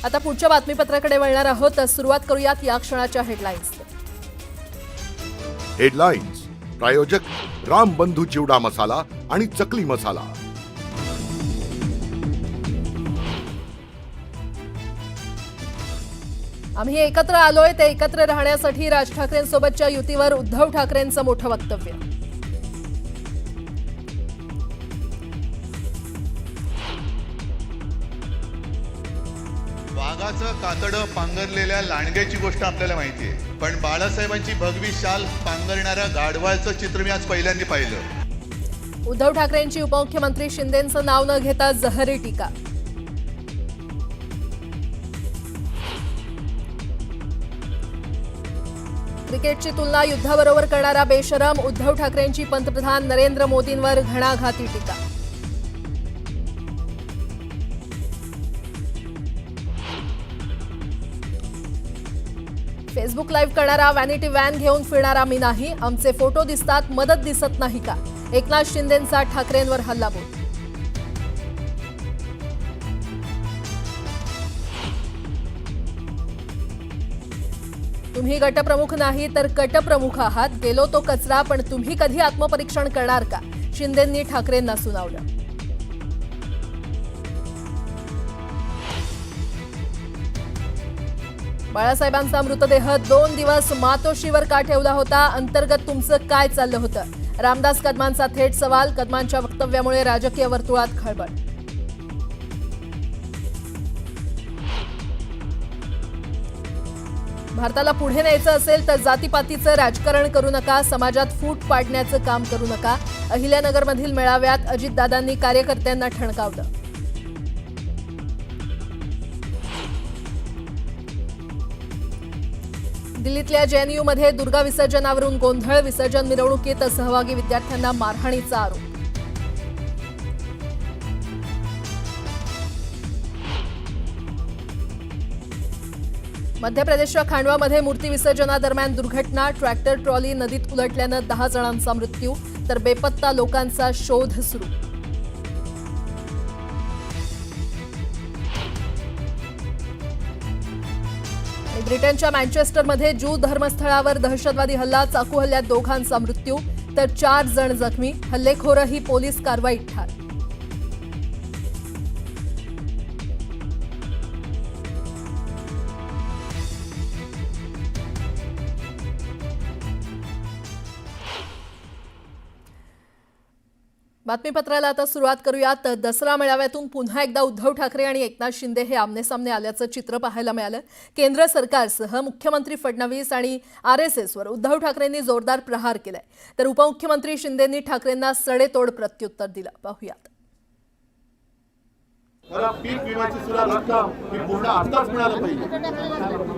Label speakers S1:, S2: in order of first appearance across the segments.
S1: आता पुढच्या बातमीपत्राकडे वळणार आहोत. तर सुरुवात करूयात या क्षणाच्या हेडलाईन्स.
S2: हेडलाईन्स प्रायोजक राम बंधू चिवडा मसाला आणि चकली मसाला.
S1: आम्ही एकत्र आलोय ते एकत्र राहण्यासाठी. राज ठाकरेंसोबतच्या युतीवर उद्धव ठाकरेंचं मोठं वक्तव्य.
S3: वाघाचं कातडं पांघरलेल्या लांडग्याची गोष्ट आपल्याला माहिती आहे, पण बाळासाहेबांची भगवी शाल पांघरणाऱ्या गाढवाचं चित्र मी आज पहिल्यांदा पाहिलं.
S1: उद्धव ठाकरेंची उपमुख्यमंत्री शिंदेंचं नाव न घेता जहरी टीका. क्रिकेटची तुलना युद्धाबरोबर करणारा बेशरम. उद्धव ठाकरेंची पंतप्रधान नरेंद्र मोदींवर घणाघाती टीका. फेसबुक लाईव्ह करणारा वॅनिटी व्हॅन घेऊन फिरणारा मी नाही. आमचे फोटो दिसतात, मदत दिसत नाही का? एकनाथ शिंदेंचा ठाकरेंवर हल्लाबोल. तुम्ही गटप्रमुख नाही तर कटप्रमुख आहात. गेलो तो कचरा, पण तुम्ही कधी आत्मपरीक्षण करणार का? शिंदेंनी ठाकरेंना सुनावलं. बाळासाहेबांचा मृतदेह 2 दिवस मातोश्रीवर का ठेवला होता? अंतर्गत तुमचं काय चाललं होतं? रामदास कदमांचा थेट सवाल. कदमांच्या वक्तव्यामुळे राजकीय वर्तुळात खळबळ. भारताला पुढे न्यायचं असेल तर जातीपातीचं राजकारण करू नका. समाजात फूट पाडण्याचं काम करू नका. अहिल्यानगरमधील मेळाव्यात अजितदादांनी कार्यकर्त्यांना ठणकावलं. दिल्लीतल्या जेएनयूमध्ये दुर्गा विसर्जनावरून गोंधळ. विसर्जन मिरवणुकीत सहभागी विद्यार्थ्यांना मारहाणीचा आरोप. मध्य प्रदेशच्या खांडवामध्ये मूर्ती विसर्जनादरम्यान दुर्घटना. ट्रॅक्टर ट्रॉली नदीत उलटल्यानं 10 जणांचा मृत्यू तर बेपत्ता लोकांचा शोध सुरू. ब्रिटनच्या मँचेस्टरमध्ये ज्यू धर्मस्थळावर दहशतवादी हल्ला. चाकू हल्ल्यात 2 जणांचा मृत्यू तर 4 जण जखमी. हल्लेखोरही पोलीस कारवाईत ठार. बातमीपत्राला आता सुरुवात करूयात. दसरा मेळाव्यातून पुन्हा एकदा उद्धव ठाकरे आणि एकनाथ शिंदे हे आमनेसामने आल्याचं चित्र पाहायला मिळालं. केंद्र सरकारसह मुख्यमंत्री फडणवीस आणि आरएसएसवर उद्धव ठाकरेंनी जोरदार प्रहार केलाय. तर उपमुख्यमंत्री शिंदेंनी ठाकरेंना सडेतोड प्रत्युत्तर दिलं. पाहूयात.
S4: मला पीक विम्याची सुद्धा रक्कम ही पूर्ण आताच मिळालं पाहिजे.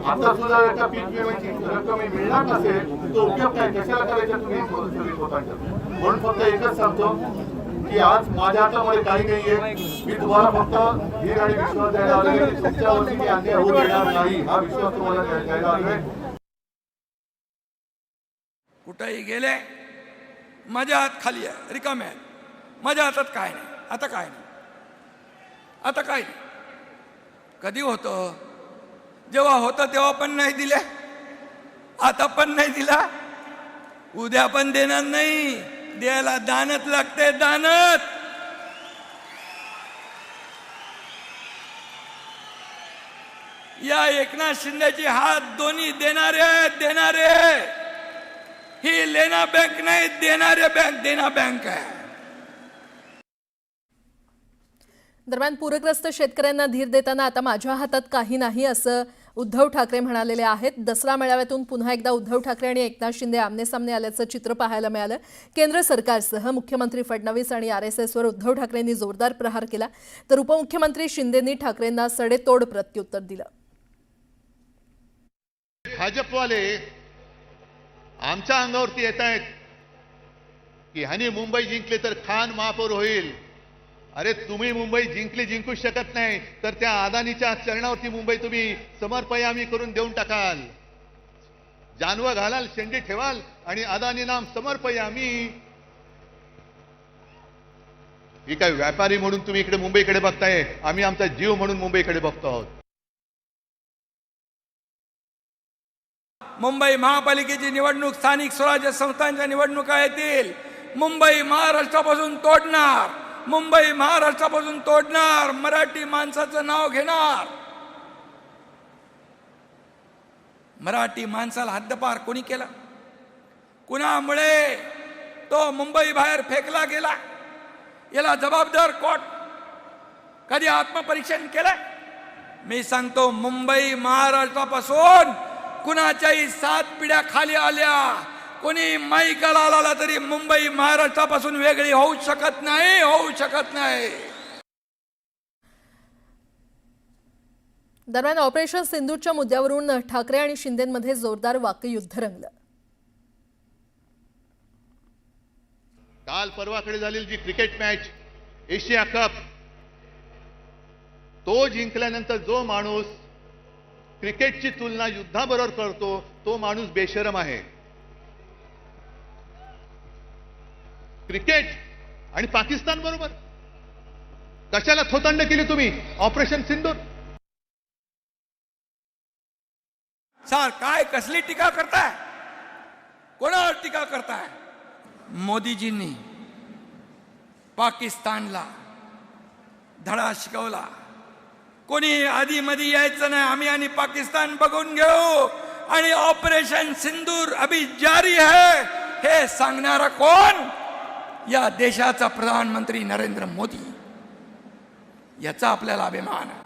S4: आता सुद्धा एका पीक विम्याची रक्कम मिळणार नसेल तो उपयोग काय? कशाला करायचा तुम्ही म्हणून फक्त एकच सांगतो की आज माझ्या हातामध्ये काही नाहीये. मी तुम्हाला फक्त धीर आणि विश्वास द्यायला आलोय. तुमच्यावरती मी अन्याय होऊ देणार नाही हा विश्वास तुम्हाला द्यायला आलोय.
S5: कुठेही गेले माझ्या हात खाली आहे, रिकामे आहे. माझ्या हातात काय नाही. आता काय नाही. आता काय नाही. कधी होतं? जेव्हा होतं तेव्हा पण नाही दिले, आता पण नाही दिला, उद्या पण देणार नाही. द्यायला दानत लागते, दानत. या एकनाथ शिंदेची हात दोन्ही देणारे. ही लेना बँक नाही, देणारे बँक, देना बँक आहे.
S1: दरम्यान पूरग्रस्त शेतकऱ्यांना धीर देताना आता माझ्या हातात काही नाही असं उद्धव ठाकरे म्हणालेले आहेत. दसरा मेळाव्यातून पुन्हा एकदा उद्धव ठाकरे आणि एकनाथ शिंदे आमनेसामने आल्याचं चित्र पाहायला मिळालं. केंद्र सरकारसह मुख्यमंत्री फडणवीस आणि आरएसएसवर उद्धव ठाकरेंनी जोरदार प्रहार केला. तर उपमुख्यमंत्री शिंदेंनी ठाकरेंना सडेतोड प्रत्युत्तर दिलं.
S3: भाजपवाले आमच्या अंगावरती येत आहेत की ह्याने मुंबई जिंकले तर खान महापौर होईल. अरे तुम्ही मुंबई जिंकू शकत नाही तर त्या अदानीच्या चरणावरती मुंबई तुम्ही समर्पयामी करून देऊन टाकाल. जानवं घालाल, शेंडी ठेवाल आणि अदानी नाम समर्पयामी. ही काय व्यापारी म्हणून तुम्ही इकडे मुंबईकडे बघताय? आम्ही आमचा जीव म्हणून मुंबईकडे बघतो आहोत.
S5: मुंबई महापालिकेची निवडणूक, स्थानिक स्वराज्य संस्थांच्या निवडणुका येतील. मुंबई महाराष्ट्रापासून तोडणार, मुंबई महाराष्ट्रापासून तोडणार, मराठी माणसाचं नाव घेणार. मराठी माणसाला हद्दपार कोणी केला? कुणामुळे तो मुंबई बाहेर फेकला गेला? याला जबाबदार कोण? कधी आत्मपरीक्षण केलं? मी सांगतो, मुंबई महाराष्ट्रापासून कुणाच्याही 7 पिढ्या खाली आल्या, कोणी माईकाला आला तरी मुंबई महाराष्ट्रापासून वेगळी होऊ शकत नाही, होऊ शकत नाही.
S1: दरम्यान ऑपरेशन सिंधूरच्या मुद्द्यावरून ठाकरे आणि शिंदेमध्ये जोरदार वाकयुद्ध रंगलं.
S3: काल परवाकडे झालेली जी क्रिकेट मॅच, एशिया कप, तो जिंकल्यानंतर जो माणूस क्रिकेटची तुलना युद्धाबरोबर करतो तो माणूस बेशरम आहे. क्रिकेट आणि पाकिस्तान बरोबर कशाला थोतांड केली तुम्ही ऑपरेशन सिंधूर?
S5: सर, काय कसली टीका करताय? कोणावर टीका करताय? मोदीजींनी पाकिस्तानला धडा शिकवला. कोणी आधी मध्ये यायचं नाही, आम्ही आणि पाकिस्तान बघून घेऊ, आणि ऑपरेशन सिंदूर अभी जारी है हे सांगणारा कोण? या देशाचा प्रधानमंत्री नरेंद्र मोदी. याचा आपल्याला अभिमान आहे.